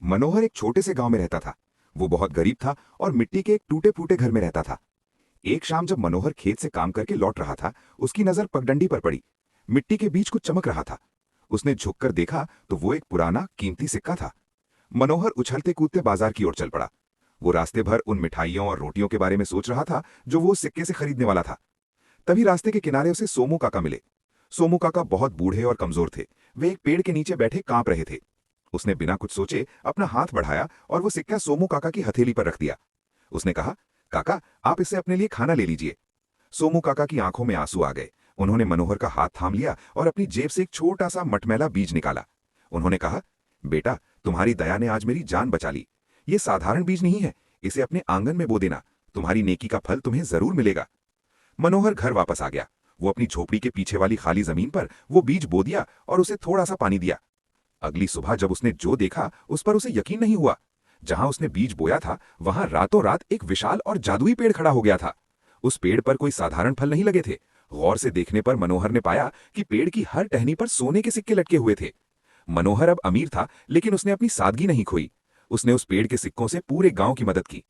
मनोहर एक छोटे से गांव में रहता था। वो बहुत गरीब था और मिट्टी के एक टूटे फूटे घर में रहता था। एक शाम जब मनोहर खेत से काम करके लौट रहा था, उसकी नजर पगडंडी पर पड़ी। मिट्टी के बीच कुछ चमक रहा था। उसने झुककर देखा तो वो एक पुराना कीमती सिक्का था। मनोहर उछलते कूदते बाजार की ओर चल पड़ा। वो रास्ते भर उन मिठाइयों और रोटियों के बारे में सोच रहा था जो वो उस सिक्के से खरीदने वाला था। तभी रास्ते के किनारे उसे सोमू काका मिले। सोमू काका बहुत बूढ़े और कमजोर थे। वे एक पेड़ के नीचे बैठे कांप रहे थे। उसने बिना कुछ सोचे अपना हाथ बढ़ाया और वो सिक्का सोमू काका की हथेली पर रख दिया। उसने कहा, काका, आप इससे अपने लिए खाना ले लीजिए। सोमू काका की आंखों में आंसू आ गए। उन्होंने मनोहर का हाथ थाम लिया और अपनी जेब से एक छोटा सा मटमैला बीज निकाला। उन्होंने कहा, बेटा, तुम्हारी दया ने आज मेरी जान बचा ली। ये साधारण बीज नहीं है, इसे अपने आंगन में बो देना। तुम्हारी नेकी का फल तुम्हें जरूर मिलेगा। मनोहर घर वापस आ गया। वो अपनी झोपड़ी के पीछे वाली खाली जमीन पर वो बीज बो दिया और उसे थोड़ा सा पानी दिया। अगली सुबह जब उसने जो देखा उस पर उसे यकीन नहीं हुआ। जहां उसने बीज बोया था वहां रातों रात एक विशाल और जादुई पेड़ खड़ा हो गया था। उस पेड़ पर कोई साधारण फल नहीं लगे थे। गौर से देखने पर मनोहर ने पाया कि पेड़ की हर टहनी पर सोने के सिक्के लटके हुए थे। मनोहर अब अमीर था, लेकिन उसने अपनी सादगी नहीं खोई। उसने उस पेड़ के सिक्कों से पूरे गांव की मदद की।